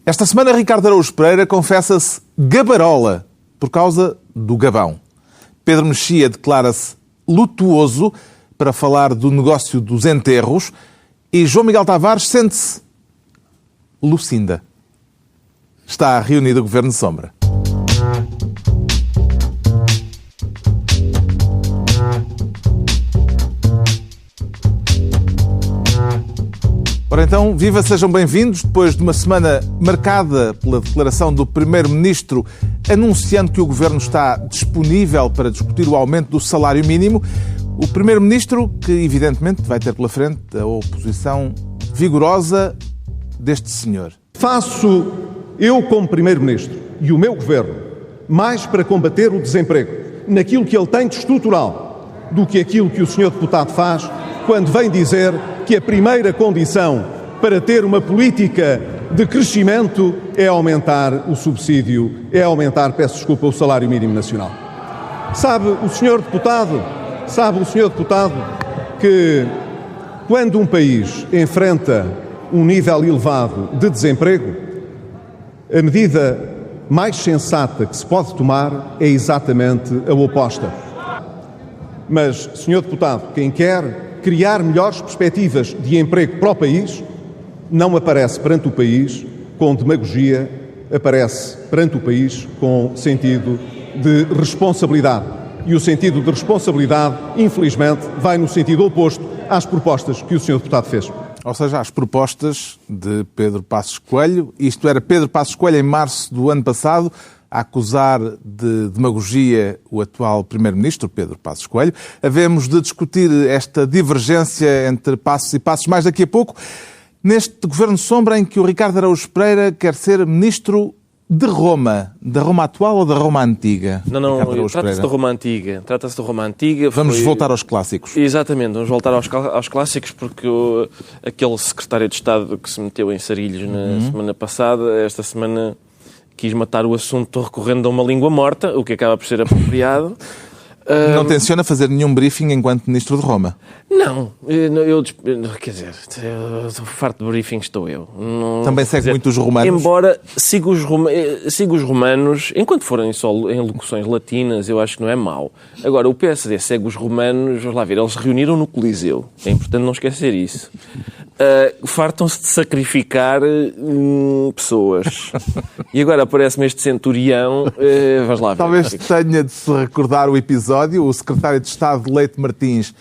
Esta semana, Ricardo Araújo Pereira confessa-se gabarola por causa do Gabão. Pedro Mexia declara-se lutuoso para falar do negócio dos enterros e João Miguel Tavares sente-se Lucinda. Está reunido o Governo de Sombra. Ora então, viva, sejam bem-vindos. Depois de uma semana marcada pela declaração do Primeiro-Ministro anunciando que o Governo está disponível para discutir o aumento do salário mínimo, o Primeiro-Ministro, que evidentemente vai ter pela frente a oposição vigorosa deste senhor. Faço eu como Primeiro-Ministro e o meu Governo mais para combater o desemprego naquilo que ele tem de estrutural do que aquilo que o senhor deputado faz quando vem dizer que a primeira condição para ter uma política de crescimento é aumentar o subsídio, o salário mínimo nacional. Sabe o senhor deputado que quando um país enfrenta um nível elevado de desemprego, a medida mais sensata que se pode tomar é exatamente a oposta. Mas, senhor deputado, quem quer criar melhores perspectivas de emprego para o país, não aparece perante o país com demagogia, aparece perante o país com sentido de responsabilidade. E o sentido de responsabilidade, infelizmente, vai no sentido oposto às propostas que o senhor deputado fez. Ou seja, às propostas de Pedro Passos Coelho. Isto era Pedro Passos Coelho em março do ano passado, a acusar de demagogia o atual Primeiro-Ministro, Pedro Passos Coelho. Havemos de discutir esta divergência entre Passos e Passos mais daqui a pouco, neste Governo Sombra em que o Ricardo Araújo Pereira quer ser Ministro de Roma. Da Roma atual ou da Roma antiga? Não, trata-se da Roma antiga. Vamos voltar aos clássicos. Exatamente, vamos voltar aos clássicos porque aquele secretário de Estado que se meteu em sarilhos na semana passada, esta semana quis matar o assunto recorrendo a uma língua morta, o que acaba por ser apropriado. Não tenciona fazer nenhum briefing enquanto Ministro de Roma? Não, quer dizer, farto de briefing estou eu. Também segue muito os romanos? Embora siga os romanos, enquanto forem só em locuções latinas, eu acho que não é mau. Agora, o PSD segue os romanos, vamos lá ver, eles se reuniram no Coliseu, é importante não esquecer isso. Fartam-se de sacrificar pessoas. E agora aparece-me este centurião, vamos lá ver. Talvez tenha de se recordar o episódio. O secretário de Estado Leite Martins,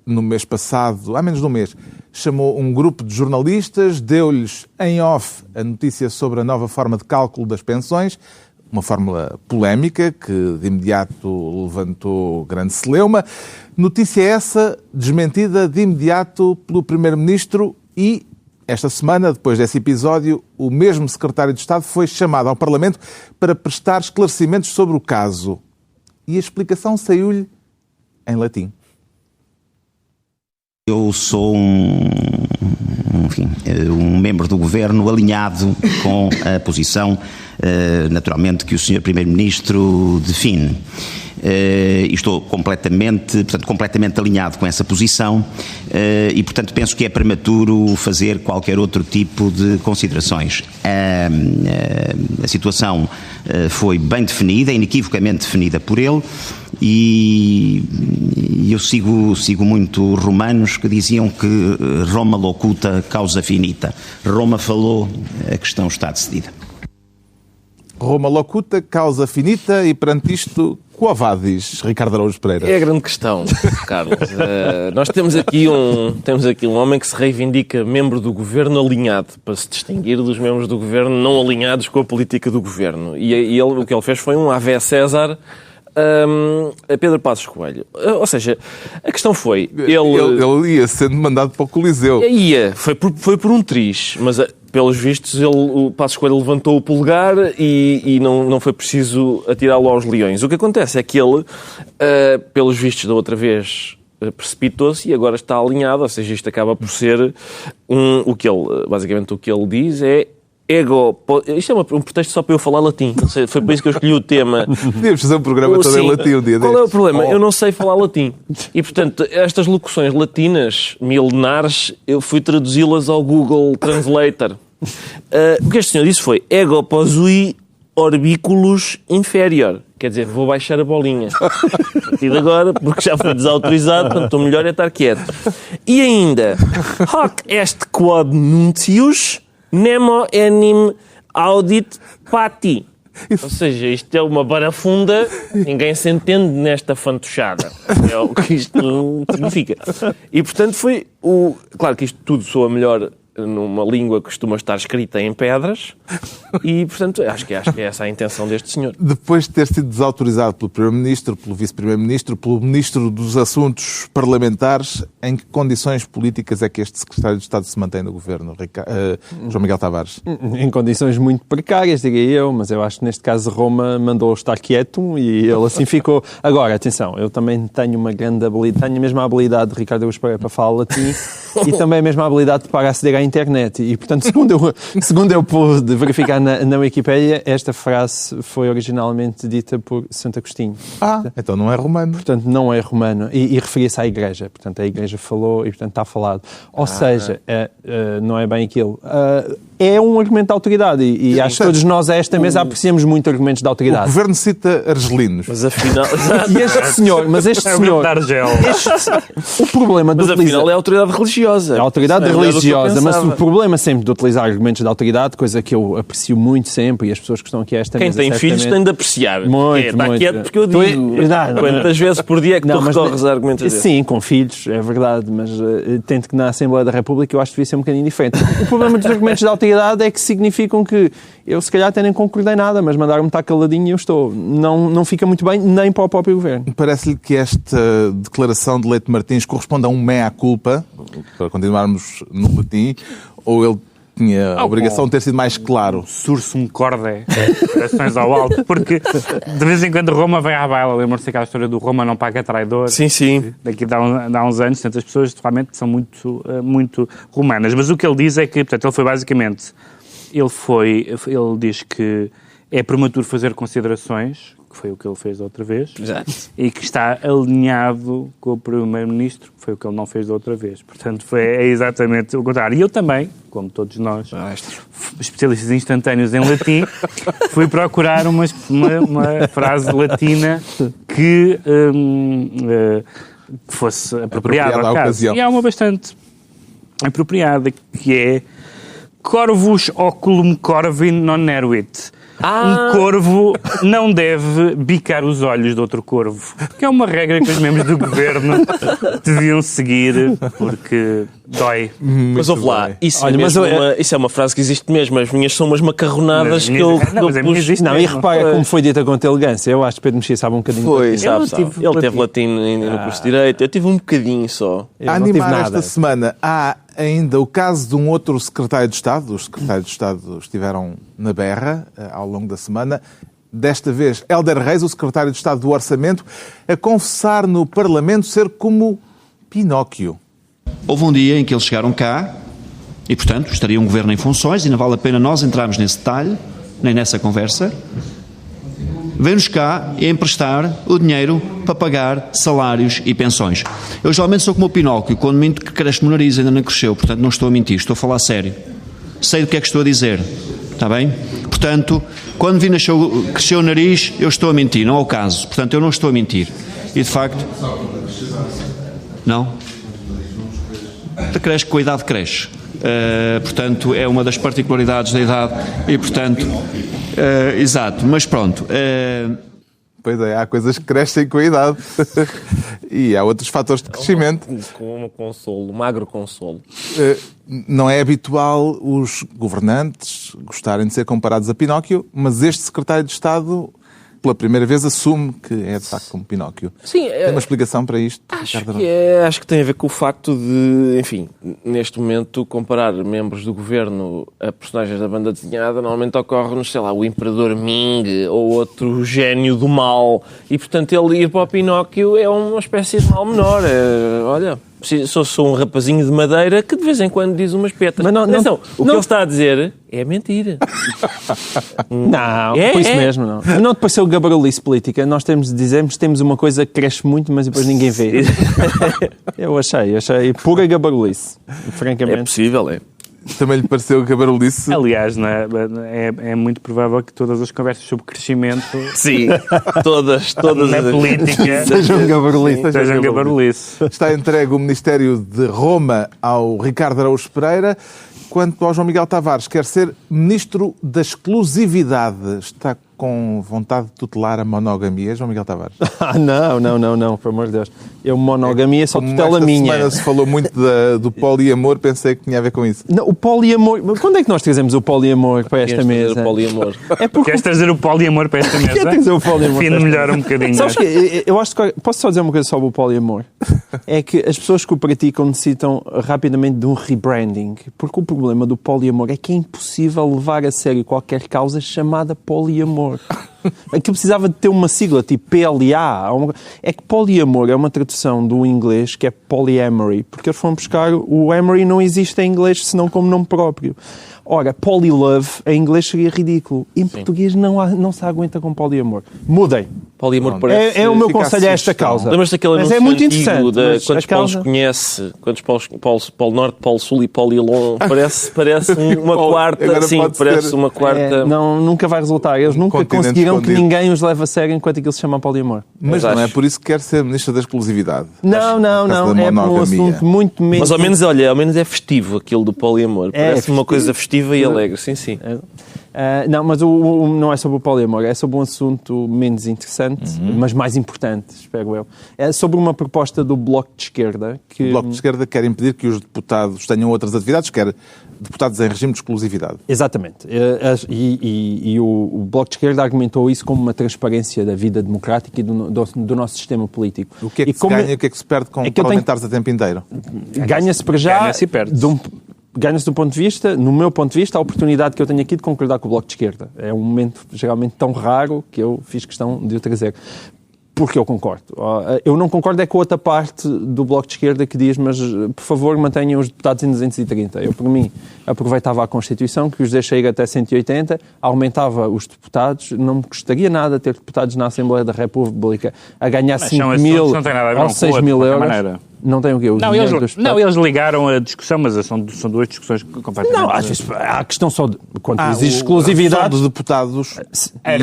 no mês passado, há menos de um mês, chamou um grupo de jornalistas, deu-lhes em off a notícia sobre a nova forma de cálculo das pensões, uma fórmula polémica que de imediato levantou grande celeuma. Notícia essa desmentida de imediato pelo Primeiro-Ministro e, esta semana, depois desse episódio, o mesmo secretário de Estado foi chamado ao Parlamento para prestar esclarecimentos sobre o caso. E a explicação saiu-lhe em latim. Eu sou um membro do Governo alinhado com a posição, naturalmente, que o Sr. Primeiro-Ministro define. E estou completamente alinhado com essa posição e, portanto, penso que é prematuro fazer qualquer outro tipo de considerações. A situação foi bem definida, inequivocamente definida por ele, e eu sigo muito romanos que diziam que Roma locuta causa finita. Roma falou, a questão está decidida. Roma locuta, causa finita, e perante isto, quo vadis, Ricardo Araújo Pereira? É a grande questão, Carlos. Nós temos aqui um homem que se reivindica membro do Governo alinhado, para se distinguir dos membros do Governo não alinhados com a política do Governo. E o que ele fez foi um Ave César a Pedro Passos Coelho. Ou seja, a questão foi... Ele ia sendo mandado para o Coliseu. Foi por um triz, mas... Pelos vistos, o Passos Coelho levantou o polegar e não foi preciso atirá-lo aos leões. O que acontece é que ele, pelos vistos da outra vez, precipitou-se e agora está alinhado, ou seja, isto acaba por ser basicamente o que ele diz é isto é um pretexto só para eu falar latim. Não sei, foi por isso que eu escolhi o tema. Podíamos fazer um programa todo em latim um dia destes. Qual é o problema? Eu não sei falar latim. E, portanto, estas locuções latinas milenares, eu fui traduzi-las ao Google Translator. O que este senhor disse foi ego posui orbiculus inferior. Quer dizer, vou baixar a bolinha. A partir de agora, porque já foi desautorizado, portanto, o melhor é estar quieto. E ainda, hoc est quod nuntius nemo enim audit pati. Ou seja, isto é uma barafunda, ninguém se entende nesta fantochada. É o que isto significa. E, portanto, foi o... Claro que isto tudo soa melhor numa língua que costuma estar escrita em pedras e, portanto, acho que é essa a intenção deste senhor. Depois de ter sido desautorizado pelo Primeiro-Ministro, pelo Vice-Primeiro-Ministro, pelo Ministro dos Assuntos Parlamentares, em que condições políticas é que este Secretário de Estado se mantém no Governo, João Miguel Tavares? Em condições muito precárias, diria eu, mas eu acho que neste caso Roma mandou estar quieto e ele assim ficou. Agora, atenção, eu também tenho uma grande habilidade, tenho a mesma habilidade de Ricardo Araújo Pereira para falar latim e também a mesma habilidade para aceder à internet. E, portanto, segundo eu pude verificar na Wikipédia, esta frase foi originalmente dita por Santo Agostinho. Então não é romano. Portanto, não é romano. E referia-se à Igreja. Portanto, a Igreja falou e, portanto, está falado. Ou seja, não é bem aquilo. É um argumento de autoridade. E acho que todos nós a esta mesa apreciamos muito argumentos de autoridade. O Governo cita argelinos. Mas afinal... E este senhor... O problema de Mas afinal é a autoridade religiosa. É a autoridade religiosa, mas o o problema sempre de utilizar argumentos de autoridade, coisa que eu aprecio muito sempre, e as pessoas que estão aqui a esta mesa... Quem tem filhos tem de apreciar. Muito, está muito. quieto porque eu digo. Quantas vezes por dia é que tu recorres a argumentos desses? Sim, com filhos, é verdade, mas tento que na Assembleia da República eu acho que devia ser um bocadinho diferente. O problema dos argumentos de autoridade é que significam que eu se calhar até nem concordei nada, mas mandaram-me estar caladinho e eu estou. Não fica muito bem, nem para o próprio Governo. Parece-lhe que esta declaração de Leite Martins corresponde a um mea-culpa, para continuarmos no latim, ou ele tinha a obrigação de ter sido mais claro? Sursum cordae, orações ao alto, porque de vez em quando Roma vem à baila. Lembram-se daquela história do Roma não paga traidor? Sim, sim. Daqui há uns anos, tantas pessoas realmente são muito romanas. Mas o que ele diz é que, portanto, ele foi basicamente... Ele diz que é prematuro fazer considerações, que foi o que ele fez da outra vez. Exato. E que está alinhado com o Primeiro-Ministro, que foi o que ele não fez da outra vez. Portanto, é exatamente o contrário. E eu também, como todos nós, especialistas instantâneos em latim, fui procurar uma frase latina que fosse apropriada ao caso. Ocasião. E há uma bastante apropriada, que é Corvus oculum corvin non eruit. Um corvo não deve bicar os olhos de outro corvo. Que é uma regra que os membros do governo deviam seguir, porque dói. Mas ouve lá, isso é uma frase que existe mesmo. As minhas são umas macarronadas que eu pus. Não, e repara como foi dita com a elegância. Eu acho que Pedro Mexia sabe um bocadinho. Foi, sabe. Ele teve latim no curso de Direito. Eu tive um bocadinho só. A animar esta semana, há ainda o caso de um outro secretário de Estado. Os secretários de Estado estiveram na berra ao longo da semana. Desta vez, Hélder Reis, o secretário de Estado do Orçamento, a confessar no Parlamento ser como Pinóquio. Houve um dia em que eles chegaram cá e, portanto, estaria um governo em funções e não vale a pena nós entrarmos nesse detalhe, nem nessa conversa. Vem-nos cá e emprestar o dinheiro para pagar salários e pensões. Eu geralmente sou como o Pinóquio, quando minto que cresce-me o nariz, ainda não cresceu, portanto não estou a mentir, estou a falar sério. Sei do que é que estou a dizer, está bem? Portanto, quando vi cresceu o nariz, eu estou a mentir, não é o caso. Portanto, eu não estou a mentir. E de facto... Não? Cresce com a idade cresce. Portanto, é uma das particularidades da idade e, portanto... exato, mas pronto. Pois é, há coisas que crescem com a idade e há outros fatores de crescimento. Com um consolo, um magro consolo. Não é habitual os governantes gostarem de ser comparados a Pinóquio, mas este secretário de Estado, pela primeira vez, assume que é de facto como Pinóquio. Sim, tem uma explicação para isto? Acho que tem a ver com o facto de, enfim, neste momento, comparar membros do governo a personagens da banda desenhada, normalmente ocorre-nos, sei lá, o Imperador Ming ou outro gênio do mal, e portanto ele ir para o Pinóquio é uma espécie de mal menor. Olha, sou um rapazinho de madeira que de vez em quando diz umas petas. Mas atenção, o que ele está a dizer é mentira. Não, por isso mesmo não. Não te pareceu gabarulice política? Nós temos uma coisa que cresce muito, mas depois ninguém vê. Eu achei pura gabarulice, francamente. É possível, é. Também lhe pareceu que a barulhice... Aliás, é muito provável que todas as conversas sobre crescimento Sim, todas na política Sejam gabarulice. Está entregue o Ministério de Roma ao Ricardo Araújo Pereira. Quanto ao João Miguel Tavares, quer ser Ministro da Exclusividade. Está com vontade de tutelar a monogamia, João Miguel Tavares? Não, pelo amor de Deus. Monogamia só tutela minha. Esta semana se falou muito do poliamor, pensei que tinha a ver com isso. Não, o poliamor... Quando é que nós trazemos o poliamor para esta mesa? O poliamor. Queres trazer o poliamor para esta mesa? Quer trazer o poliamor? Define melhor um bocadinho. Sabes que eu acho que... Posso só dizer uma coisa sobre o poliamor? É que as pessoas que o praticam necessitam rapidamente de um rebranding. Porque o problema do poliamor é que é impossível levar a sério qualquer causa chamada poliamor. Aquilo precisava de ter uma sigla, tipo PLA. É que poliamor é uma tradução do inglês que é polyamory, porque eles foram buscar o Amory não existe em inglês senão como nome próprio. Ora, polylove em inglês seria ridículo. Em português não se aguenta com poliamor. Mudem. Poliamor parece... É o meu conselho a esta causa. Lembras-te daquele Mas anúncio é muito antigo interessante. de quantos polos conhece, quantos polos, Polo Norte, Polo Sul e Polo Ilon. Parece uma quarta, sim, parece uma quarta... Nunca vai resultar. Eles nunca conseguiram que ninguém os leve a sério enquanto aquilo se chama poliamor. Mas não é por isso que quer ser Ministro da Exclusividade. Não. É por um assunto muito menos... Mas ao menos é festivo aquilo do poliamor. Parece uma coisa festiva e alegre. Sim. Não, mas não é sobre o poliamor, é sobre um assunto menos interessante, mas mais importante, espero eu. É sobre uma proposta do Bloco de Esquerda. Que... O Bloco de Esquerda quer impedir que os deputados tenham outras atividades, quer deputados em regime de exclusividade. Exatamente. E o Bloco de Esquerda argumentou isso como uma transparência da vida democrática e do nosso sistema político. O que é que se ganha e o que é que se perde com parlamentares a tempo inteiro? Ganha-se para já... Ganha-se e perde-se. Ganha-se no meu ponto de vista, a oportunidade que eu tenho aqui de concordar com o Bloco de Esquerda. É um momento geralmente tão raro que eu fiz questão de o trazer. Porque eu concordo. Eu não concordo com outra parte do Bloco de Esquerda que diz, mas por favor mantenham os deputados em 230. Eu, por mim, aproveitava a Constituição, que os deixa ir até 180, aumentava os deputados, não me custaria nada ter deputados na Assembleia da República a ganhar 5 mil ou 6 mil euros. Não tem o quê? Eles ligaram a discussão, mas são duas discussões completamente... Não, às vezes há a questão só de... Quando existe exclusividade... A redução de deputados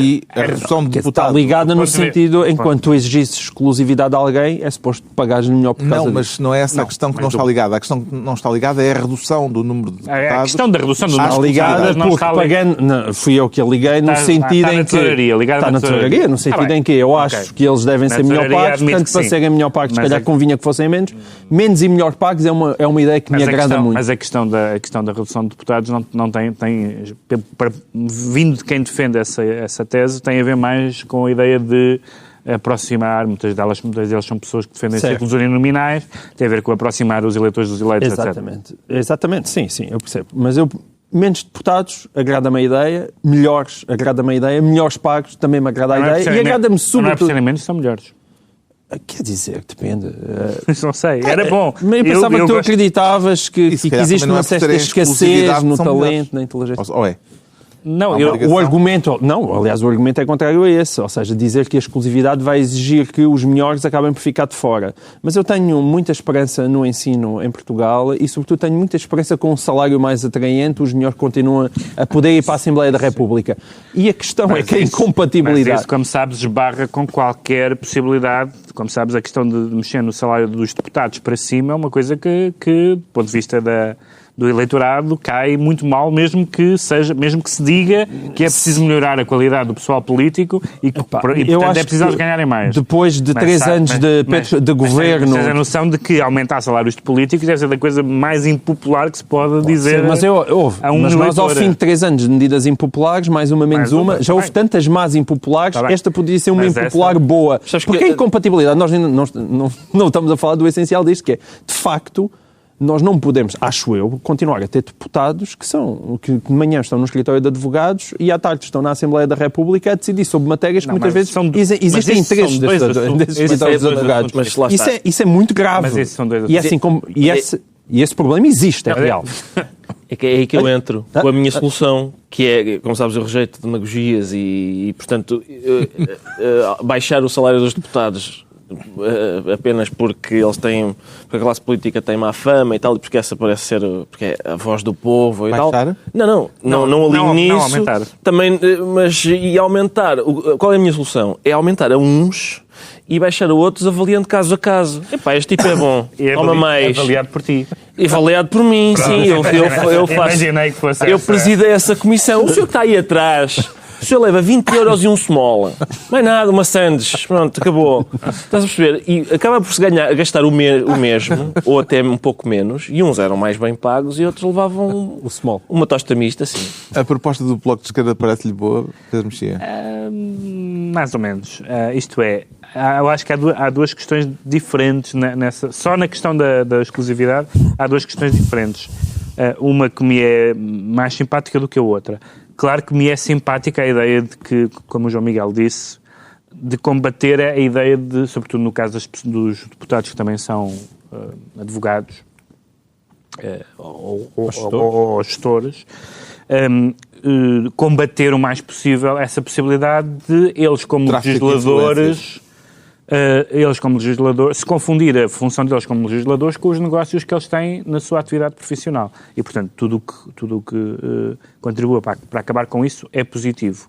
e a redução de deputados... Está ligada no sentido, enquanto tu exiges exclusividade a alguém, é suposto pagar-lhe melhor por causa disso. Não, mas não é essa a questão que não está ligada. A questão que não está ligada é a redução do número de deputados. A questão da redução do número de deputados... Está ligada porque pagando... Fui eu que a liguei no sentido em que... Está na tesouraria, no sentido em que eu acho que eles devem ser melhor pagos, portanto, para serem melhor pagos, se calhar convinha que fossem menos e melhor pagos é uma ideia que me agrada muito. Mas a questão da redução de deputados não tem vindo de quem defende essa tese, tem a ver mais com a ideia de aproximar, muitas delas são pessoas que defendem círculos uninominais, tem a ver com aproximar os eleitores dos eleitos, Exatamente, sim, eu percebo. Mas menos deputados, agrada-me a ideia, melhores, agrada-me a ideia, melhores pagos, também me agrada a ideia, e agrada-me sobretudo... Não é por serem menos, são melhores. Quer dizer, depende. Não sei, era bom. Eu pensava que tu acreditavas que existe uma certa escassez no talento, na inteligência. Ou é? Não, o argumento é contrário a esse, ou seja, dizer que a exclusividade vai exigir que os melhores acabem por ficar de fora. Mas eu tenho muita esperança no ensino em Portugal e, sobretudo, tenho muita esperança com um salário mais atraente, os melhores continuam a poder ir para a Assembleia da República. E a questão é que a incompatibilidade... Mas isso, como sabes, esbarra com qualquer possibilidade. Como sabes, a questão de mexer no salário dos deputados para cima é uma coisa que do ponto de vista do eleitorado cai muito mal, mesmo que se diga que é preciso melhorar a qualidade do pessoal político e portanto é preciso ganharem mais. Depois de 3 anos de governo... Mas tens a noção de que aumentar salários de políticos deve ser a coisa mais impopular que se pode dizer. Mas nós, ao fim de 3 anos de medidas impopulares, mais uma, menos uma, já houve tantas más impopulares, esta podia ser uma impopular boa. Porque a incompatibilidade, nós ainda não estamos a falar do essencial disto, que é, de facto... Nós não podemos, acho eu, continuar a ter deputados que de manhã estão no escritório de advogados e à tarde estão na Assembleia da República a decidir sobre matérias que muitas vezes existem interesses desses escritórios de advogados. Isso é muito grave. Mas esses são dois e esse problema existe, é real. É aí que eu entro com a minha solução, que é, como sabes, eu rejeito demagogias e portanto, baixar o salário dos deputados apenas porque porque a classe política tem má fama e tal, e porque essa parece ser porque é a voz do povo e tal. Não alinho nisso. Não aumentar. Também, mas e aumentar. Qual é a minha solução? É aumentar a uns e baixar a outros avaliando caso a caso. Epá, este tipo é bom, toma mais. Avaliado por ti. E avaliado por mim, sim. Eu faço. Imaginei que fosse Eu presidei essa comissão. O senhor que está aí atrás, o senhor leva 20 euros e um small. Não é nada, uma sandes. Pronto, acabou. Estás a perceber? E acaba por se gastar o mesmo, ou até um pouco menos, e uns eram mais bem pagos e outros levavam O small. uma tosta mista, sim. A proposta do Bloco de Esquerda parece-lhe boa, Pedro Mexia? Mais ou menos. Isto é, eu acho que há duas questões diferentes nessa. Só na questão da exclusividade, há duas questões diferentes. Uma que me é mais simpática do que a outra. Claro que me é simpática a ideia de que, como o João Miguel disse, de combater a ideia de, sobretudo no caso dos deputados que também são advogados ou gestores, combater o mais possível essa possibilidade de eles como legisladores... se confundir a função deles como legisladores com os negócios que eles têm na sua atividade profissional. E, portanto, tudo o que contribua para acabar com isso é positivo.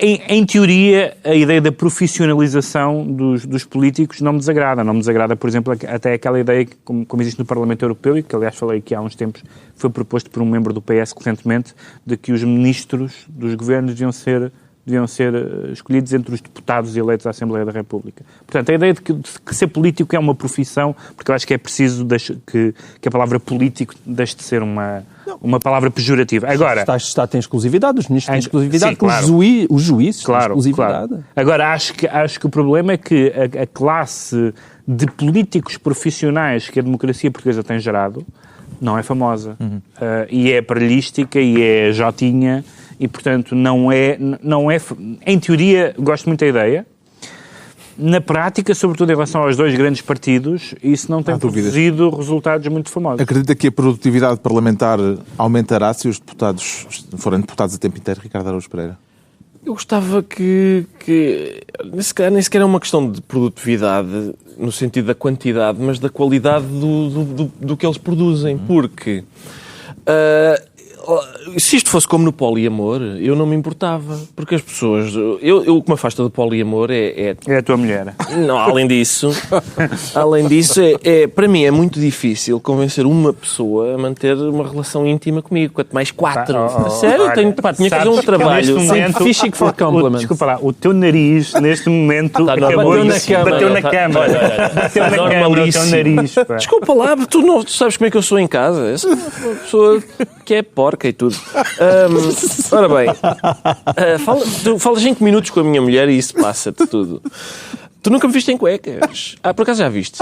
Em teoria, a ideia da profissionalização dos políticos não me desagrada. Não me desagrada, por exemplo, até aquela ideia que, como existe no Parlamento Europeu, e que, aliás, falei aqui há uns tempos, foi proposto por um membro do PS recentemente, de que os ministros dos governos deviam ser escolhidos entre os deputados eleitos à Assembleia da República. Portanto, a ideia de que ser político é uma profissão, porque eu acho que é preciso que a palavra político deixe de ser uma palavra pejorativa. Agora, O Estado tem exclusividade, os ministros têm exclusividade, sim, claro. os juízes têm exclusividade. Claro. Agora, acho que o problema é que a classe de políticos profissionais que a democracia portuguesa tem gerado não é famosa. E é aparelhística e é jotinha. E, portanto, não é... Em teoria, gosto muito da ideia. Na prática, sobretudo em relação aos dois grandes partidos, isso não tem produzido resultados muito famosos. Acredita que a produtividade parlamentar aumentará se os deputados forem deputados a tempo inteiro, Ricardo Araújo Pereira? Eu gostava que nem sequer é uma questão de produtividade no sentido da quantidade, mas da qualidade do que eles produzem. Porque... se isto fosse como no poliamor, eu não me importava. Porque as pessoas... O que me afasta do poliamor é a tua mulher. Não, além disso, para mim é muito difícil convencer uma pessoa a manter uma relação íntima comigo. Quanto mais 4. Sério? Tinha que fazer um trabalho. Fishing for compliment. Desculpa lá, o teu nariz, neste momento, bateu na cama. Bateu na cama o teu nariz. Desculpa lá, tu sabes como é que eu sou em casa? Eu sou uma pessoa que é porca e tudo. Ora bem, tu falas 5 minutos com a minha mulher e isso passa-te tudo. Tu nunca me viste em cuecas. Por acaso já viste.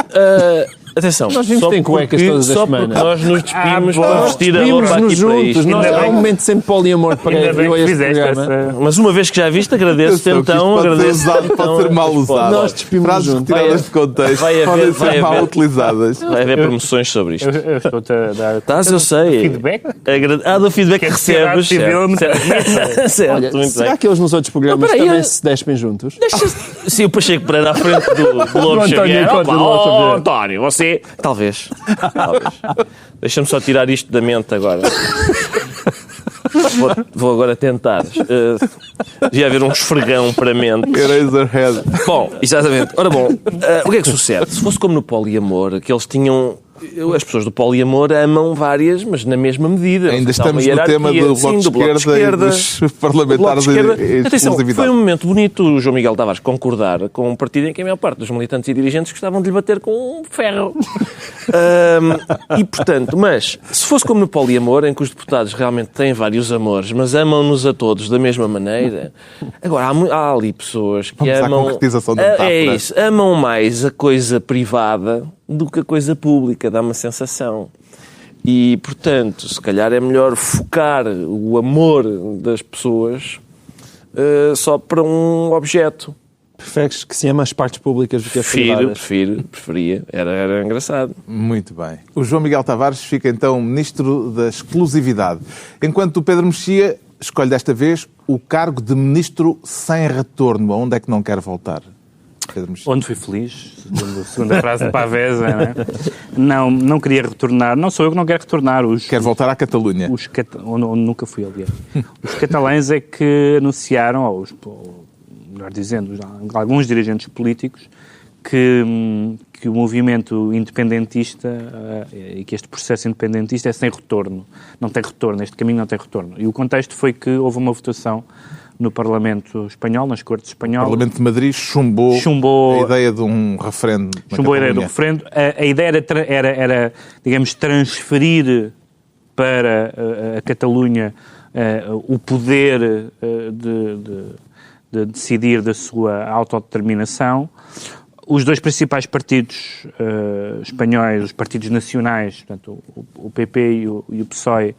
Atenção. Nós vimos em cuecas todas as semanas. Nós nos despimos para vestir a roupa aqui para isto. Há um momento sempre poliamor para este programa. Mas uma vez que já viste, agradeço-te então. Pode ser mal usado. Nós despimos frases retiradas de contexto podem ser mal utilizadas. Vai haver promoções sobre isto. Eu estou-te a dar... Estás, eu sei. Feedback? Do feedback que recebes. Olha, será que eles nos outros programas também se despem juntos? Sim, o Pacheco Pereira à frente do Lobo Xavier. António, você... Talvez. Deixa-me só tirar isto da mente agora. Vou agora tentar. Devia haver um esfregão para a mente. Eraserhead. Bom, exatamente. Ora bom, o que é que sucede? Se fosse como no poliamor, que eles tinham... As pessoas do poliamor amam várias, mas na mesma medida. Ainda estamos no tema do Bloco de Esquerda e dos parlamentares em Atenção, exclusividade. foi um momento bonito o João Miguel Tavares concordar com um partido em que a maior parte dos militantes e dirigentes gostavam de lhe bater com um ferro. E, portanto, mas se fosse como no poliamor, em que os deputados realmente têm vários amores, mas amam-nos a todos da mesma maneira, agora há ali pessoas que amam... à concretização da metáfora. É isso, amam mais a coisa privada do que a coisa pública, dá uma sensação. E, portanto, se calhar é melhor focar o amor das pessoas só para um objeto. Preferes que se ama as partes públicas do que as privadas? Preferia. Era engraçado. Muito bem. O João Miguel Tavares fica então Ministro da Exclusividade. Enquanto o Pedro Mexia escolhe desta vez o cargo de Ministro sem retorno. Aonde é que não quer voltar? Pedro Mexia. Onde fui feliz, segunda frase de Pavesa, não é? Não queria retornar, não sou eu que não quero retornar. Quer voltar à Catalunha. Onde nunca fui, aliás. Os catalães é que anunciaram, ou melhor dizendo, alguns dirigentes políticos, que o movimento independentista e que este processo independentista é sem retorno. Não tem retorno, este caminho não tem retorno. E o contexto foi que houve uma votação no Parlamento espanhol, nas Cortes espanholas. O Parlamento de Madrid chumbou a ideia de um referendo. Chumbou a ideia do referendo. A ideia era, digamos, transferir para a Catalunha o poder de decidir da sua autodeterminação. Os dois principais partidos espanhóis, os partidos nacionais, portanto, o PP e o PSOE,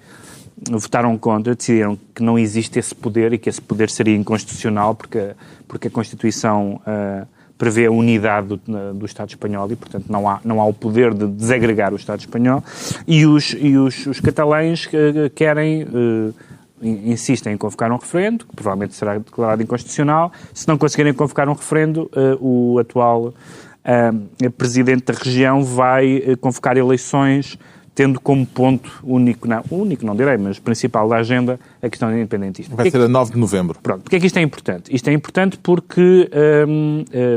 votaram contra, decidiram que não existe esse poder e que esse poder seria inconstitucional porque a Constituição prevê a unidade do Estado espanhol e, portanto, não há o poder de desagregar o Estado espanhol. E os catalães querem... insistem em convocar um referendo, que provavelmente será declarado inconstitucional. Se não conseguirem convocar um referendo, o atual presidente da região vai convocar eleições tendo como ponto único não direi, mas principal da agenda, a questão independentista. Vai ser a 9 de novembro. Pronto. Porquê é que isto é importante? Isto é importante porque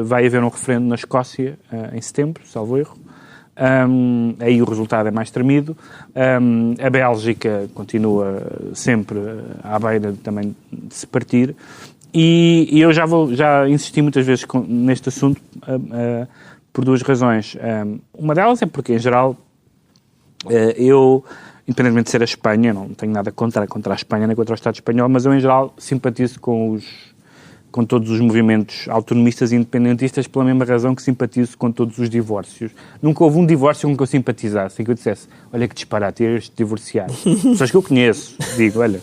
vai haver um referendo na Escócia em setembro, salvo erro. Aí o resultado é mais tremido. A Bélgica continua sempre à beira também de se partir. E eu já insisti muitas vezes neste assunto por duas razões. Uma delas é porque, em geral, eu, independentemente de ser a Espanha, não tenho nada contra a Espanha nem contra o Estado espanhol, mas eu, em geral, simpatizo com todos os movimentos autonomistas e independentistas pela mesma razão que simpatizo com todos os divórcios. Nunca houve um divórcio com que eu simpatizasse, em que eu dissesse, olha que disparate, este divorciar. Pessoas que eu conheço, digo, olha,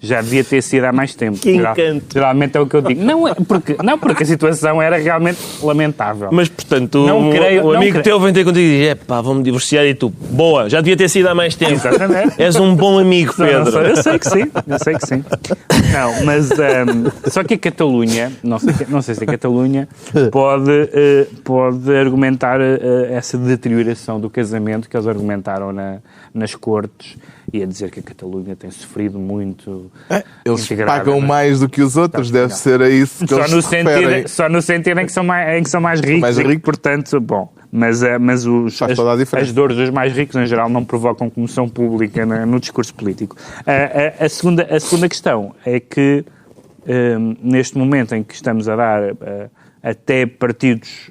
já devia ter sido há mais tempo. Que encanto. Geralmente é o que eu digo. Não porque a situação era realmente lamentável. Mas, portanto, o amigo teu vem ter contigo e diz, vamos divorciar e tu, boa, já devia ter sido há mais tempo. Exatamente. És um bom amigo, Pedro. Eu sei que sim. Não, mas só que a Catalunha, não sei se a Catalunha pode argumentar essa deterioração do casamento que eles argumentaram nas Cortes e a dizer que a Catalunha tem sofrido muito. Eles pagam mais do que os outros, deve ser a isso que eles se referem. Só no sentido em que são mais ricos e que, portanto, bom. Mas as dores dos mais ricos, em geral, não provocam comoção pública no discurso político. A segunda questão é que, neste momento em que estamos a dar até partidos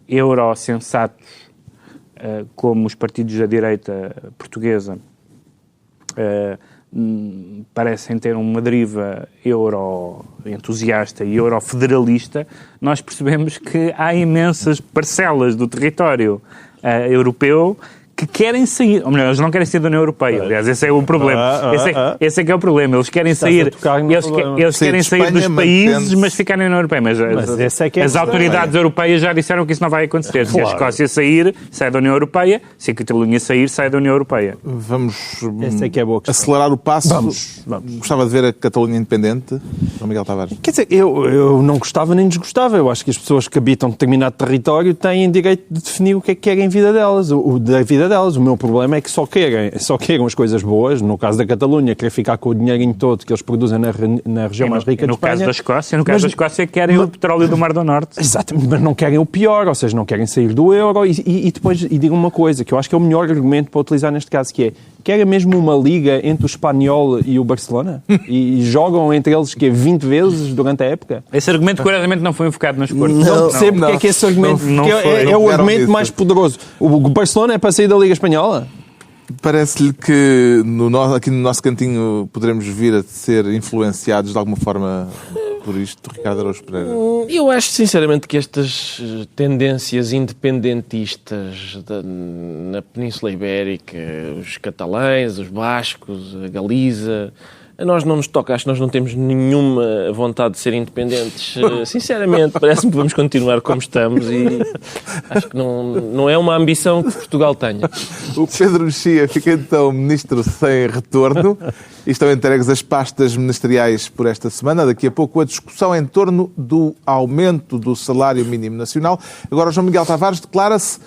eurosensatos, como os partidos da direita portuguesa, parecem ter uma deriva euro-entusiasta e euro-federalista, nós percebemos que há imensas parcelas do território europeu que querem sair, ou melhor, eles não querem sair da União Europeia. Aliás, esse é o problema. Esse é que é o problema. Eles querem sair, eles querem sair dos países, mas ficarem na União Europeia. Mas as autoridades europeias já disseram que isso não vai acontecer. Se a Escócia sair, sai da União Europeia. Se a Catalunha sair, sai da União Europeia. Vamos acelerar o passo. Vamos. Gostava de ver a Catalunha independente, João Miguel Tavares. Quer dizer, eu não gostava nem desgostava. Eu acho que as pessoas que habitam determinado território têm direito de definir o que é que querem em vida delas. Da vida delas. O meu problema é que só queiram as coisas boas. No caso da Catalunha, querer ficar com o dinheirinho todo que eles produzem na região mais rica de Espanha. No caso da Escócia, querem o petróleo do Mar do Norte. Exatamente, mas não querem o pior, ou seja, não querem sair do euro. E depois, digo uma coisa, que eu acho que é o melhor argumento para utilizar neste caso, que é, quer mesmo uma liga entre o Espanhol e o Barcelona? E jogam entre eles, 20 vezes durante a época? Esse argumento, curiosamente, não foi enfocado nas Cortes. Não percebo porque é que esse argumento é o argumento mais poderoso. O Barcelona é para sair da Liga Espanhola? Parece-lhe que aqui no nosso cantinho poderemos vir a ser influenciados de alguma forma por isto, Ricardo Araújo Pereira? Eu acho sinceramente que estas tendências independentistas na Península Ibérica, os catalães, os bascos, a Galiza, A nós não nos toca, acho que nós não temos nenhuma vontade de ser independentes. Sinceramente, parece-me que vamos continuar como estamos e acho que não é uma ambição que Portugal tenha. O Pedro Mexia fica então ministro sem retorno e estão entregues as pastas ministeriais por esta semana. Daqui a pouco a discussão em torno do aumento do salário mínimo nacional. Agora João Miguel Tavares declara-se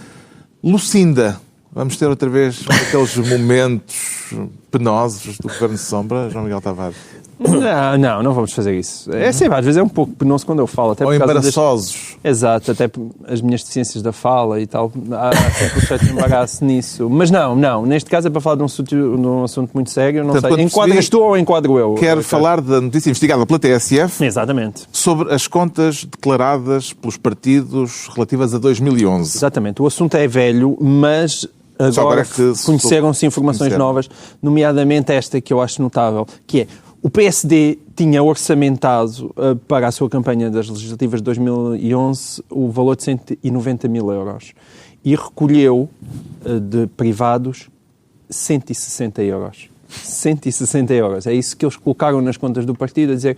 Lucinda. Vamos ter outra vez aqueles momentos penosos do Governo de Sombra, João Miguel Tavares? Não vamos fazer isso. É sempre, às vezes é um pouco penoso quando eu falo. Até ou embaraçosos. Exato, até as minhas deficiências da fala e tal. Há sempre um certo embaraço nisso. Mas não. Neste caso é para falar de um assunto muito sério. Não sei. Enquadras tu ou enquadro eu? Quero falar da notícia investigada pela TSF. Exatamente. Sobre as contas declaradas pelos partidos relativas a 2011. Exatamente. O assunto é velho, mas agora conheceram-se informações novas, nomeadamente esta que eu acho notável, que é o PSD tinha orçamentado para a sua campanha das legislativas de 2011 o valor de 190 mil euros e recolheu de privados 160 euros. 160 euros. É isso que eles colocaram nas contas do partido, a dizer,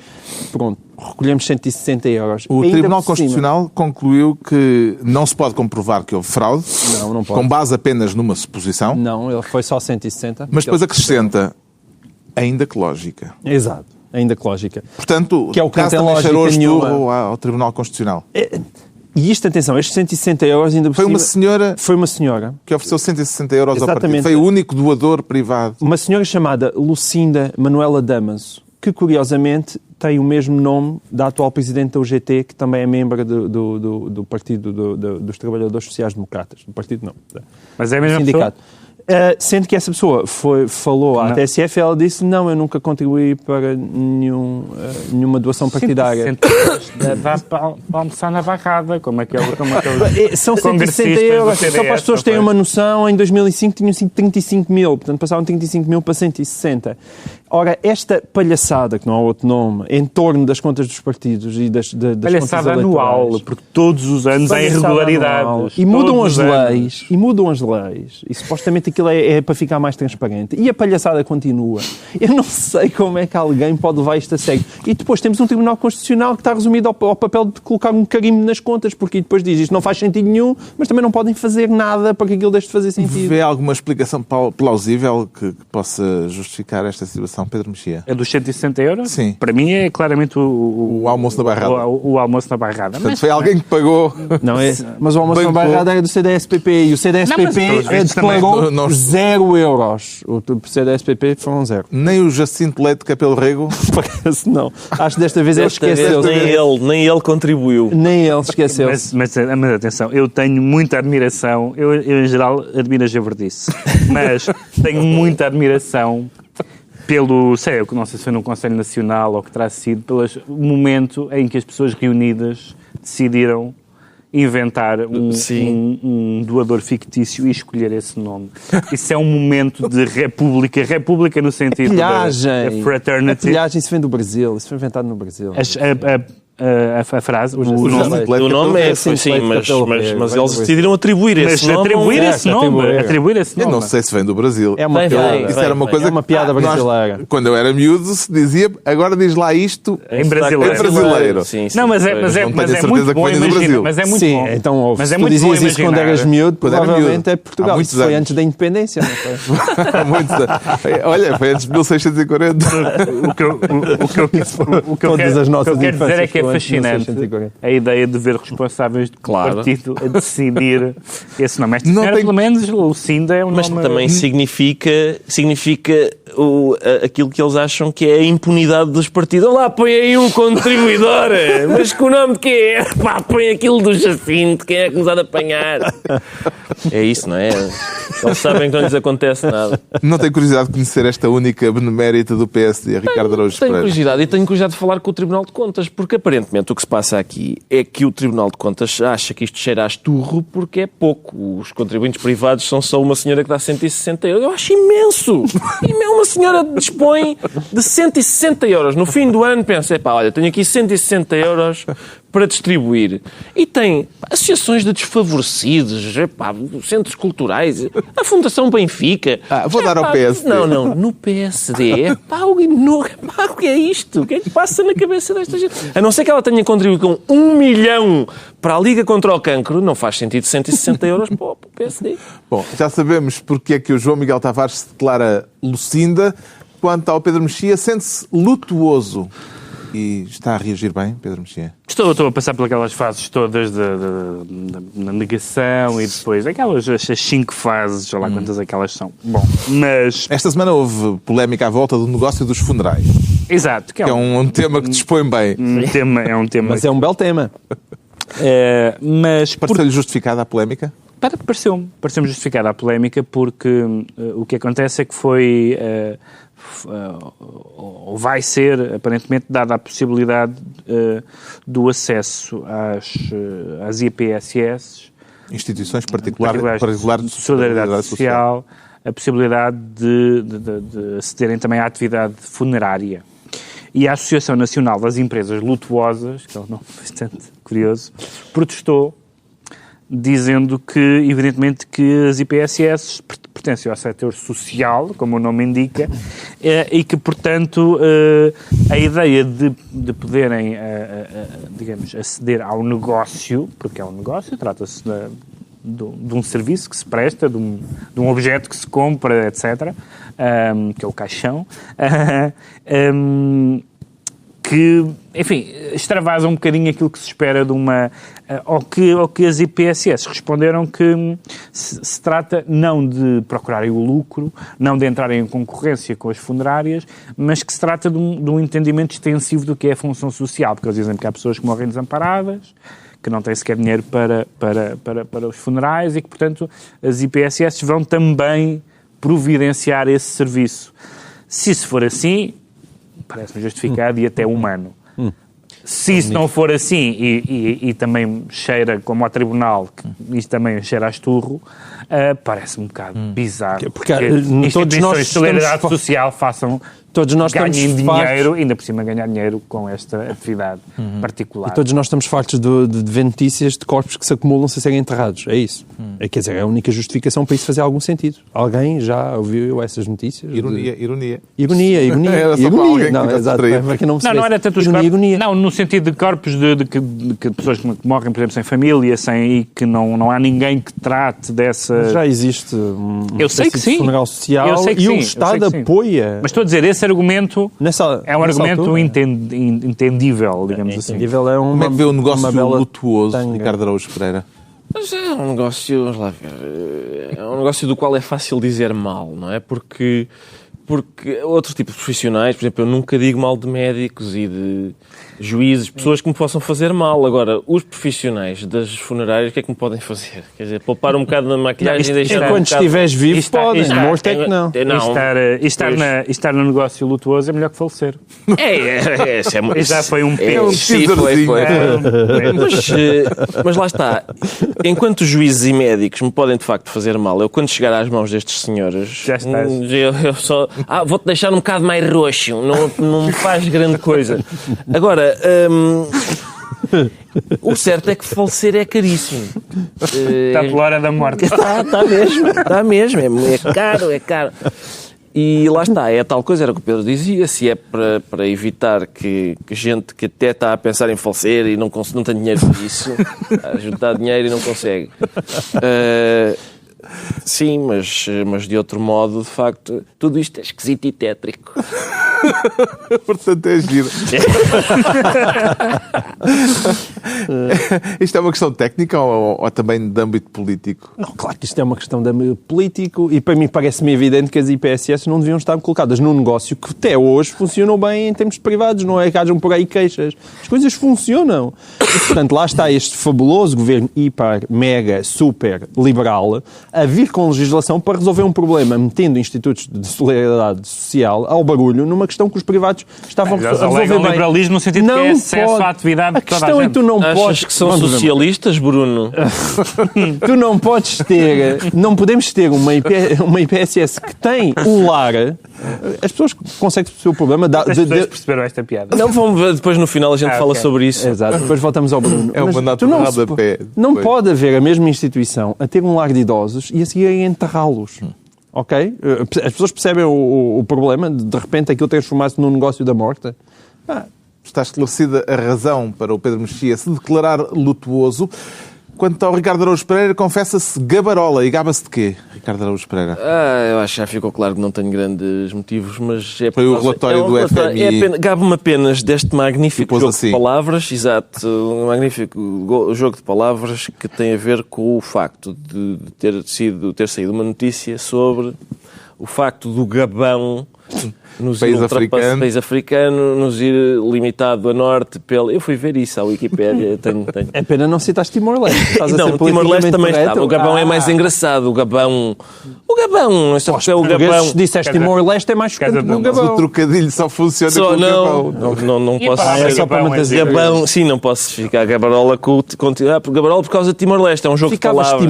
pronto, recolhemos 160 euros. O Tribunal Constitucional concluiu que não se pode comprovar que houve fraude, não pode. Com base apenas numa suposição. Não, ele foi só 160. Mas depois acrescenta, ainda que lógica. Exato, ainda que lógica. Portanto, que é o caso também cheirou esturro ao Tribunal Constitucional. E isto, atenção, estes 160 euros ainda por Foi cima... uma senhora que ofereceu 160 euros Exatamente. ao partido. Foi o único doador privado. Uma senhora chamada Lucinda Manuela Damaso, que curiosamente tem o mesmo nome da atual presidente da UGT, que também é membro do Partido dos Trabalhadores Sociais Democratas. Do partido não. Mas é a mesma sindicato. Sendo que essa pessoa falou à TSF, ela disse, não, eu nunca contribuí para nenhuma doação partidária. Vá para almoçar na barrada, como é que é São 160 euros, só para as pessoas terem uma noção, em 2005 tinham sido 35 mil, portanto passaram 35 mil para 160. Ora, esta palhaçada, que não há outro nome, em torno das contas dos partidos e das palhaçada contas anual, porque todos os anos há irregularidades. E mudam as leis, e supostamente aquilo é para ficar mais transparente. E a palhaçada continua. Eu não sei como é que alguém pode levar isto a sério. E depois temos um Tribunal Constitucional que está resumido ao papel de colocar um carimbo nas contas, porque depois diz isto não faz sentido nenhum, mas também não podem fazer nada para que aquilo deixe de fazer sentido. Vê alguma explicação plausível que possa justificar esta situação, Pedro Mexia? É dos 160 euros? Sim. Para mim é claramente o almoço na barrada. O almoço na barrada. Portanto, foi alguém que pagou. Não é? Mas o almoço na barrada era do CDS-PP e o CDS-PP declarou 0 euros. O CDS-PP foram 0. Nem o Jacinto Leite Capelo Rego? Parece não. Acho que desta vez ele esqueceu. Nem ele contribuiu. Nem ele esqueceu. Mas atenção, eu tenho muita admiração. Eu em geral admiro a javardice. Mas tenho muita admiração pelo, não sei se foi no Conselho Nacional ou que terá sido, pelo momento em que as pessoas reunidas decidiram inventar um doador fictício e escolher esse nome. Isso é um momento de república no sentido da fraternity. A pilhagem, isso vem do Brasil, isso foi inventado no Brasil. A frase, o nome é, sim, mas eles decidiram atribuir esse nome. Atribuir esse nome. Eu não sei se vem do Brasil. É uma piada. Isso era uma coisa. É uma piada brasileira. Quando eu era miúdo, se dizia, agora diz lá isto em brasileiro. Sim. Não, mas é muito bom imaginar. Mas é muito bom. Então, se tu dizias isso quando eras miúdo, provavelmente é Portugal. Isso foi antes da independência, não foi? Há muitos anos. Olha, foi antes de 1640. O que eu quero dizer é que é fascinante a ideia de ver responsáveis do partido a decidir esse nome. Esta senhora, pelo menos, Lucinda é um mas nome... Mas também significa aquilo que eles acham que é a impunidade dos partidos. Olá, põe aí um contribuidor, mas com o nome de quê? Pá, põe aquilo do Jacinto, quem é que nos há de apanhar? É isso, não é? Eles sabem que não lhes acontece nada. Não tenho curiosidade de conhecer esta única benemérita do PSD, Ricardo Araújo Pereira? Tenho curiosidade de falar com o Tribunal de Contas, porque aparentemente o que se passa aqui é que o Tribunal de Contas acha que isto cheira a esturro porque é pouco. Os contribuintes privados são só uma senhora que dá 160 euros. Eu acho imenso! Uma senhora dispõe de 160 euros. No fim do ano pensa, olha, tenho aqui 160 euros para distribuir. E tem associações de desfavorecidos, centros culturais, a Fundação Benfica. Vou dar ao PSD. Não, no PSD. O que é isto? O que é que passa na cabeça desta gente? A não ser que ela tenha contribuído com 1 milhão para a Liga contra o Cancro, não faz sentido 160 euros para o PSD. Bom, já sabemos porque é que o João Miguel Tavares se declara Lucinda. Quanto ao Pedro Mexia, sente-se lutuoso. E está a reagir bem, Pedro Mexia? Estou a passar por aquelas fases todas da negação e depois aquelas as 5 fases, olha lá quantas aquelas são. Bom, mas... Esta semana houve polémica à volta do negócio dos funerais. Exato. Que é um tema que dispõe bem. É um tema... Mas é um belo tema. Mas... Pareceu-lhe justificada a polémica? Pareceu-me justificada a polémica porque o que acontece é que foi... ou vai ser, aparentemente, dada a possibilidade do acesso às IPSS, instituições particulares de solidariedade social, a possibilidade de acederem também à atividade funerária. E a Associação Nacional das Empresas Lutuosas, que é um nome bastante curioso, protestou, dizendo que, evidentemente, que as IPSS pertencem ao setor social, como o nome indica, e que, portanto, a ideia de poderem, digamos, aceder ao negócio, porque é um negócio, trata-se de um serviço que se presta, de um objeto que se compra, etc., que é o caixão, que, enfim, extravasa um bocadinho aquilo que se espera de uma... Ao que as IPSS responderam que se trata não de procurarem o lucro, não de entrarem em concorrência com as funerárias, mas que se trata de um entendimento extensivo do que é a função social, porque eles dizem que há pessoas que morrem desamparadas, que não têm sequer dinheiro para os funerais e que, portanto, as IPSS vão também providenciar esse serviço. Se isso for assim... parece-me justificado e até humano. Se isso não for assim e também cheira como ao tribunal, que isto também cheira a esturro, parece-me um bocado bizarro. Porque todos nós de solidariedade social façam... Todos nós ganhem dinheiro, ainda por cima ganhar dinheiro com esta atividade particular. E todos nós estamos fartos de ver notícias de corpos que se acumulam sem serem enterrados. É isso. Quer dizer, é a única justificação para isso fazer algum sentido. Alguém já ouviu essas notícias? Ironia. Era só para alguém não, que exato. Não era tanto os corpos. Não, no sentido de corpos de pessoas que morrem, por exemplo, sem família, e que não há ninguém que trate dessa... Mas já existe eu sei que sim. funeral social e o Estado apoia. Mas estou a dizer, esse argumento é um argumento entendível, digamos assim. Entendível é Como é que vê o negócio lutuoso, tanga. Ricardo Araújo Pereira? Mas é um negócio, vamos lá ver, é um negócio do qual é fácil dizer mal, não é? Porque outros tipos de profissionais, por exemplo, eu nunca digo mal de médicos e de juízes, pessoas que me possam fazer mal. Agora, os profissionais das funerárias, o que é que me podem fazer? Quer dizer, poupar um bocado na maquilhagem e deixar enquanto estiveres vivo, podem. Morto é que não. Estar no negócio lutuoso é melhor que falecer. Já foi um peso. Sim, foi. Mas lá está. Enquanto os juízes e médicos me podem, de facto, fazer mal, eu quando chegar às mãos destes senhores... Já estás. Eu só... vou-te deixar um bocado mais roxo. Não me faz grande coisa. Agora... o certo é que falecer é caríssimo. Está pela hora da morte. Está mesmo. É caro. E lá está, é a tal coisa, era o que o Pedro dizia, se é para evitar que gente que até está a pensar em falecer e não tem dinheiro para isso, a juntar dinheiro e não consegue. Sim, mas de outro modo, de facto, tudo isto é esquisito e tétrico. Portanto, é giro. Isto é uma questão técnica ou também de âmbito político? Não, claro que isto é uma questão de âmbito político e para mim parece-me evidente que as IPSS não deviam estar colocadas num negócio que até hoje funcionam bem em termos privados, não é que hajam por aí queixas. As coisas funcionam. E, portanto, lá está este fabuloso governo hiper, mega, super liberal a vir com legislação para resolver um problema, metendo institutos de solidariedade social ao barulho numa questão que os privados estavam a resolver bem. O liberalismo no sentido de que é acesso à atividade de toda a gente. A questão é que tu não Achas podes... que são socialistas, Bruno? Tu não podes ter... Não podemos ter uma IPSS que tem um lar... As pessoas conseguem perceber o problema... As pessoas perceberam esta piada. Não, vamos ver, depois no final a gente fala sobre isso. Exato, depois voltamos ao Bruno. É um Mas mandato tu de rodapé. não pode haver a mesma instituição a ter um lar de idosos e a seguir a enterrá-los. Ok? As pessoas percebem o problema, de repente aquilo transformar-se num negócio da morte. Está esclarecida a razão para o Pedro Mexia se declarar lutuoso. Quanto ao Ricardo Araújo Pereira, confessa-se gabarola. E gaba-se de quê, Ricardo Araújo Pereira? Eu acho que já ficou claro que não tenho grandes motivos, mas é Foi o relatório do FMI. Gabo-me apenas deste magnífico jogo assim. de palavras, exato, um magnífico jogo de palavras que tem a ver com o facto de ter saído uma notícia sobre o facto do Gabão país africano nos ir limitado a norte pelo... Eu fui ver isso à Wikipédia. Tenho. É pena não citar Timor-Leste. Não, Timor-Leste também está. O Gabão é mais engraçado. O Gabão... é o Gabão. Se disseste Timor-Leste é mais chocante que o Gabão. O trocadilho só funciona com o Gabão. Não posso... É só para manter Gabão, sim, não posso ficar gabarola com Gabarola por causa de Timor-Leste. É um jogo de palavras.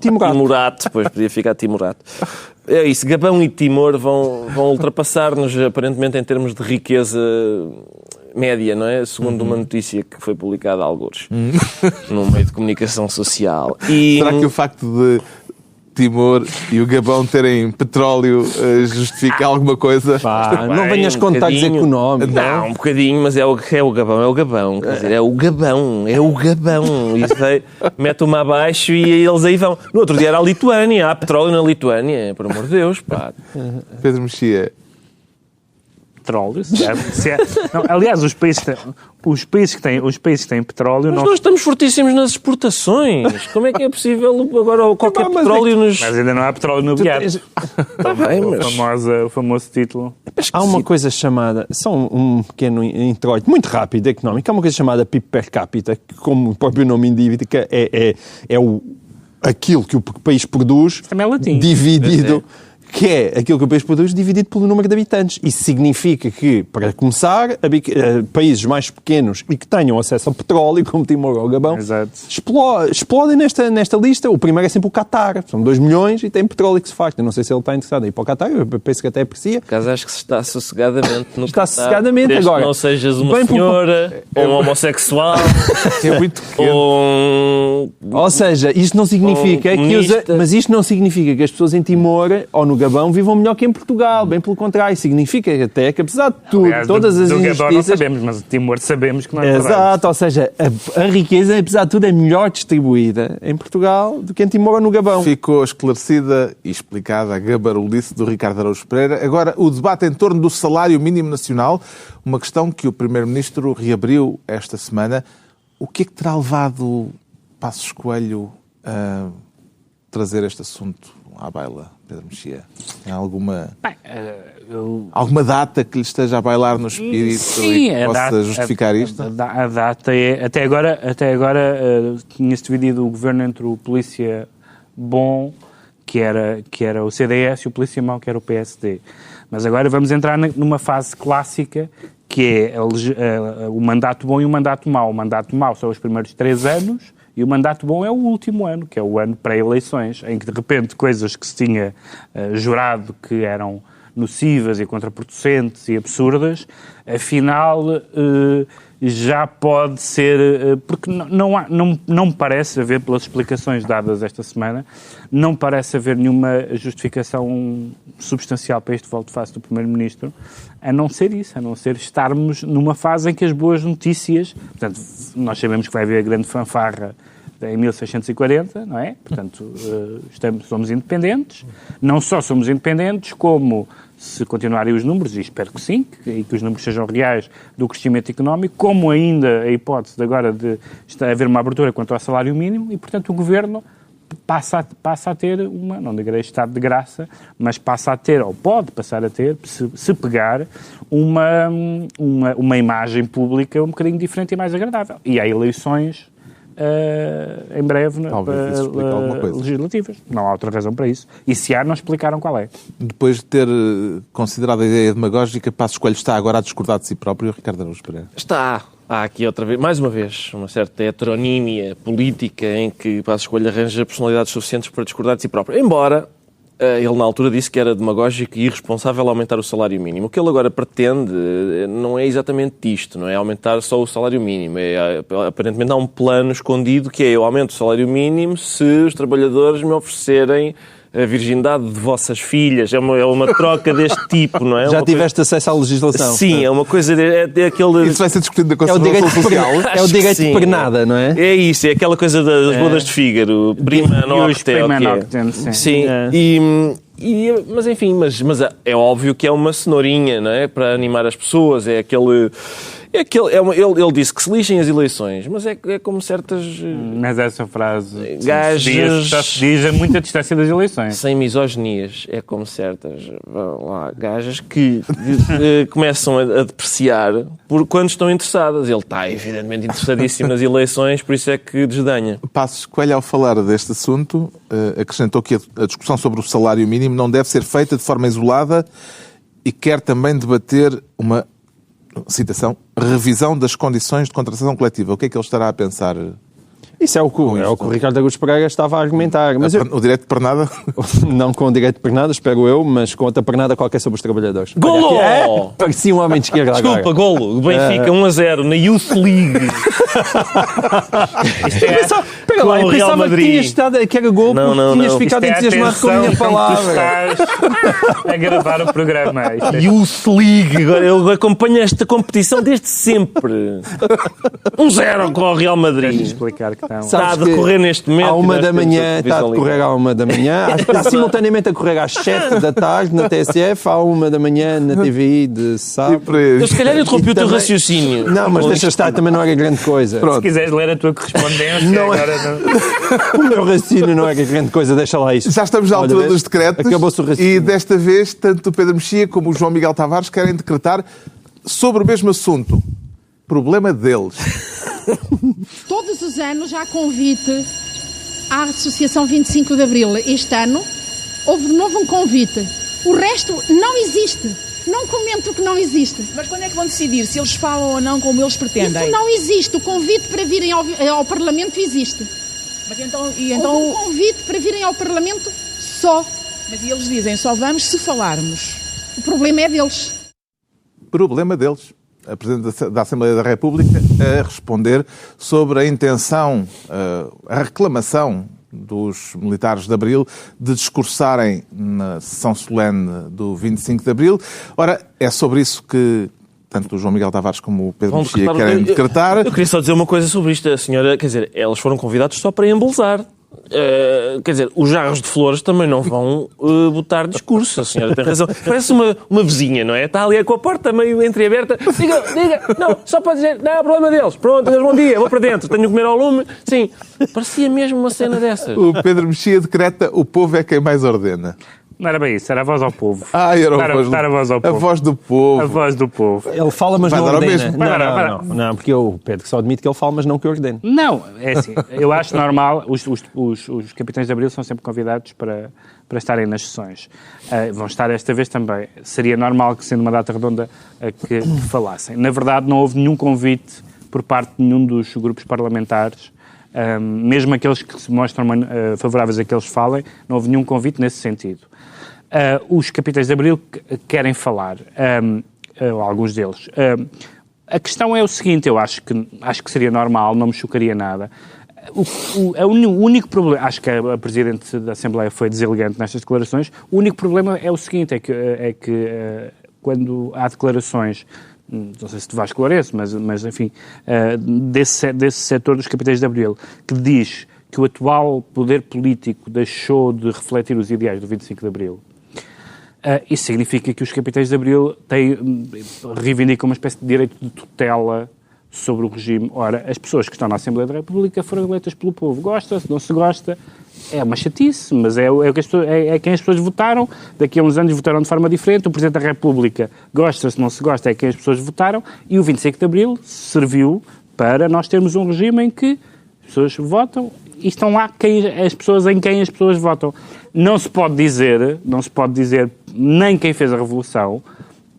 Timorato. Pois podia ficar Timorato. É isso, Gabão e Timor vão ultrapassar-nos, aparentemente, em termos de riqueza média, não é? Segundo uma notícia que foi publicada há algures, num meio de comunicação social. Será que o facto de Timor e o Gabão terem petróleo justifica alguma coisa? Não venhas com detalhes económicos. Não, um bocadinho, mas é o Gabão. Quer dizer, é o Gabão. Isso aí, mete-me abaixo e eles aí vão. No outro dia era a Lituânia. Há petróleo na Lituânia. Por amor de Deus, pá. Pedro Mexia. Petróleo. Não, aliás, os países que têm petróleo... Mas nós estamos fortíssimos nas exportações. Como é que é possível agora qualquer petróleo nos... Mas ainda não há petróleo no biar. Está bem, mas... O famoso título. Há uma coisa chamada... Só um pequeno introito, muito rápido, económico. Há uma coisa chamada PIB per capita, que, como o próprio nome indica, é aquilo que o país produz também é latim. Dividido... que é aquilo que o país produz dividido pelo número de habitantes. Isso significa que, para começar, países mais pequenos e que tenham acesso ao petróleo, como Timor ou Gabão, explodem nesta lista. O primeiro é sempre o Qatar. São 2 milhões e tem petróleo que se faz. Eu não sei se ele está interessado em ir para o Qatar, eu penso que até aprecia. Por acaso acho que se está sossegadamente no Está Qatar. Sossegadamente agora. Não sejas uma senhora, ou um homossexual, É muito pequeno. Ou seja, isto não significa mas isto não significa que as pessoas em Timor ou no Gabão vivam melhor que em Portugal. Bem pelo contrário, significa até que, apesar de tudo, aliás, todas as injustiças... Do Gabão não sabemos, mas o Timor sabemos que não é verdade. Exato, ou seja, a riqueza, apesar de tudo, é melhor distribuída em Portugal do que em Timor ou no Gabão. Ficou esclarecida e explicada a gabarulice do Ricardo Araújo Pereira. Agora, o debate em torno do salário mínimo nacional, uma questão que o Primeiro-Ministro reabriu esta semana. O que é que terá levado Passos Coelho a trazer este assunto à baila, Pedro Mexia? Tem alguma data que lhe esteja a bailar no espírito e que possa justificar isto? A data é... Até agora tinha-se dividido o governo entre o polícia bom, que era o CDS, e o polícia mau, que era o PSD. Mas agora vamos entrar numa fase clássica, que é o mandato bom e o mandato mau. O mandato mau são os primeiros 3 anos e o mandato bom é o último ano, que é o ano pré-eleições, em que de repente coisas que se tinha jurado que eram nocivas e contraproducentes e absurdas, afinal já pode ser... Porque não me parece haver, pelas explicações dadas esta semana, não parece haver nenhuma justificação substancial para este volte-face do Primeiro-Ministro, a não ser isso, a não ser estarmos numa fase em que as boas notícias... Portanto, nós sabemos que vai haver a grande fanfarra em 1640, não é? Portanto, somos independentes. Não só somos independentes, como, se continuarem os números, e espero que sim, e que os números sejam reais do crescimento económico, como ainda a hipótese de agora de haver uma abertura quanto ao salário mínimo, e, portanto, o Governo passa a ter uma, não direi estado de graça, mas passa a ter, ou pode passar a ter, se pegar, uma imagem pública um bocadinho diferente e mais agradável. E há eleições em breve Talvez isso explique alguma coisa. legislativas. Não há outra razão para isso. E se há, não explicaram qual é. Depois de ter considerado a ideia demagógica, Passos Coelho está agora a discordar de si próprio, Ricardo Araújo Pereira. Está. Há aqui outra vez, mais uma vez, uma certa heteronímia política em que Passos Coelho arranja personalidades suficientes para discordar de si próprio. Embora ele na altura disse que era demagógico e irresponsável aumentar o salário mínimo. O que ele agora pretende não é exatamente isto, não é aumentar só o salário mínimo. Aparentemente há um plano escondido que é: eu aumento o salário mínimo se os trabalhadores me oferecerem a virgindade de vossas filhas. É uma troca deste tipo, não é? Já tiveste acesso à legislação? Sim, é uma coisa... É aquele... Isso vai ser discutido na Constituição Social. É o direito de pernada, não é? É isso, é aquela coisa das bodas de Fígaro. Prima nocte, sim. Mas enfim, mas é óbvio que é uma cenourinha, não é? Para animar as pessoas, ele disse que se lixem as eleições, mas é como certas... Mas essa frase gajas... já se diz a muita distância das eleições. Sem misoginias, é como certas gajas que começam a depreciar quando estão interessadas. Ele está evidentemente interessadíssimo nas eleições, por isso é que desdenha. Passos Coelho, ao falar deste assunto, acrescentou que a discussão sobre o salário mínimo não deve ser feita de forma isolada e quer também debater uma, citação, revisão das condições de contratação coletiva. O que é que ele estará a pensar? Isso é o que o Ricardo Araújo Pereira estava a argumentar. Mas o direito de pernada? Não com o direito de pernada, espero eu, mas com outra pernada qualquer sobre os trabalhadores. Golo! Parecia um homem de esquerda agora. Desculpa, golo. Benfica 1-0 na Youth League. Pega lá, eu pensava que tinhas estado, que era gol, porque tinhas ficado entusiasmado com a minha palavra. Tu estás a gravar o programa. Youth League. Agora ele acompanha esta competição desde sempre. 1-0 com o Real Madrid. Deixa-me explicar que está a decorrer neste momento. À 1 da manhã, está a decorrer à 1 da manhã. Está simultaneamente a correr às 7 da tarde na TSF, à 1 da manhã na TVI de sábado. Eu se calhar interrompi o teu raciocínio. Não, mas deixa estar, também não era grande coisa. Pronto. Se quiseres ler a tua correspondência, não agora não. O meu raciocínio não é grande coisa, deixa lá isso. Já estamos na altura dos decretos. Acabou-se o raciocínio. E desta vez, tanto o Pedro Mexia como o João Miguel Tavares querem decretar sobre o mesmo assunto. Problema deles. Todos os anos há convite à Associação 25 de Abril. Este ano houve de novo um convite. O resto não existe. Não comento que não existe. Mas quando é que vão decidir se eles falam ou não como eles pretendem? Isso não existe. O convite para virem ao Parlamento existe. Mas então... Houve um convite para virem ao Parlamento só. Mas eles dizem, só vamos se falarmos. O problema é deles. Problema deles. A Presidente da Assembleia da República a responder sobre a intenção, a reclamação dos militares de Abril de discursarem na sessão solene do 25 de Abril. Ora, é sobre isso que tanto o João Miguel Tavares como o Pedro Mexia querem decretar. Eu queria só dizer uma coisa sobre isto. A senhora, quer dizer, elas foram convidadas só para embelezar. Quer dizer, os jarros de flores também não vão botar discurso. A senhora tem razão. Parece uma vizinha, não é? Está ali com a porta meio entreaberta. Diga, não, só para dizer, não é problema deles. Pronto, bom dia, vou para dentro, tenho que comer ao lume. Sim, parecia mesmo uma cena dessas. O Pedro Mexia decreta: o povo é quem mais ordena. Não era bem isso, era a voz ao povo. Era a voz ao povo. A voz do povo. A voz do povo. Ele fala, mas não ordena. Não, porque o Pedro só admite que ele fala, mas não que ordena. Não, é assim, eu acho normal, os capitães de Abril são sempre convidados para estarem nas sessões. Vão estar esta vez também. Seria normal que, sendo uma data redonda, que falassem. Na verdade, não houve nenhum convite por parte de nenhum dos grupos parlamentares, mesmo aqueles que se mostram favoráveis a que eles falem, não houve nenhum convite nesse sentido. Os capitães de Abril querem falar, alguns deles. A questão é o seguinte, eu acho que seria normal, não me chocaria nada. O único problema, acho que a Presidente da Assembleia foi deselegante nestas declarações, o único problema é o seguinte, é que quando há declarações, não sei se tu vais esclarecer, mas enfim, desse setor dos capitães de Abril, que diz que o atual poder político deixou de refletir os ideais do 25 de Abril, isso significa que os capitães de Abril reivindicam uma espécie de direito de tutela sobre o regime. Ora, as pessoas que estão na Assembleia da República foram eleitas pelo povo. Gosta-se, não se gosta, é uma chatice, mas é quem as pessoas votaram. Daqui a uns anos votaram de forma diferente. O Presidente da República, gosta-se, não se gosta, é quem as pessoas votaram. E o 25 de Abril serviu para nós termos um regime em que pessoas votam e estão lá as pessoas em quem as pessoas votam. Não se pode dizer, nem quem fez a Revolução,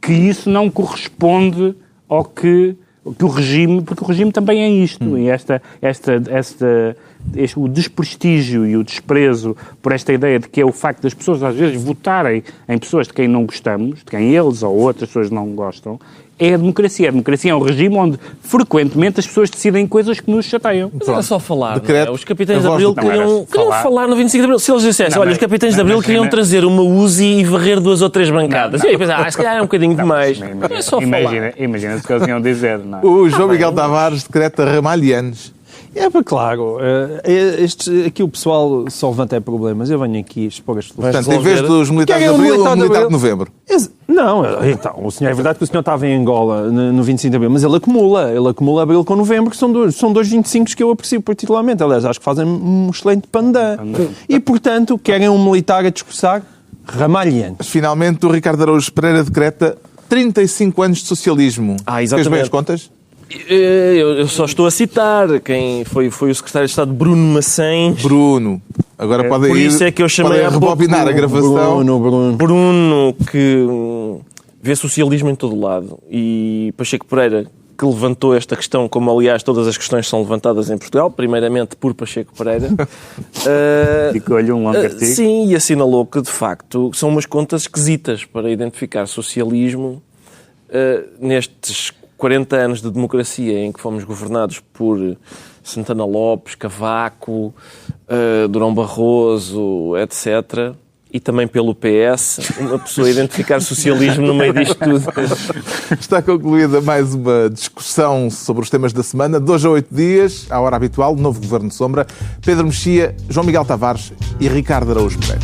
que isso não corresponde ao que o regime, porque o regime também é isto, e o desprestígio e o desprezo por esta ideia de que é o facto das pessoas às vezes votarem em pessoas de quem não gostamos, de quem eles ou outras pessoas não gostam, é a democracia. A democracia é um regime onde frequentemente as pessoas decidem coisas que nos chateiam. Mas era só falar, não é? Os capitães de Abril queriam falar no 25 de Abril. Se eles dissessem, olha, os capitães de Abril queriam trazer uma Uzi e varrer 2 ou 3 bancadas. E aí pensar, se calhar é um bocadinho demais. É só falar. Imagina-se que eles iam dizer, não é? O João Miguel Tavares decreta ramalhianos. Claro, aqui o pessoal só levanta problemas, eu venho aqui expor as soluções. Portanto, em vez dos militares de Abril, um militar de Novembro. Não, então, é verdade que o senhor estava em Angola no 25 de Abril, mas ele acumula Abril com Novembro, que são dois 25 que eu aprecio particularmente. Aliás, acho que fazem um excelente pandan. E, portanto, querem um militar a discursar ramalhianos. Finalmente, o Ricardo Araújo Pereira decreta 35 anos de socialismo. Exatamente. Fez bem as contas? Eu só estou a citar quem foi o secretário de Estado Bruno Macens. Bruno. Agora podem por ir, isso é que eu chamei a rebobinar a gravação. Bruno, que vê socialismo em todo lado. E Pacheco Pereira, que levantou esta questão, como aliás todas as questões são levantadas em Portugal, primeiramente por Pacheco Pereira. Ficou-lhe um longo artigo. Sim, e assinalou que, de facto, são umas contas esquisitas para identificar socialismo nestes 40 anos de democracia em que fomos governados por Santana Lopes, Cavaco, Durão Barroso, etc., e também pelo PS, uma pessoa identificar socialismo no meio disto tudo. Está concluída mais uma discussão sobre os temas da semana. De hoje a 8 dias, à hora habitual, novo Governo de Sombra, Pedro Mexia, João Miguel Tavares e Ricardo Araújo Pereira.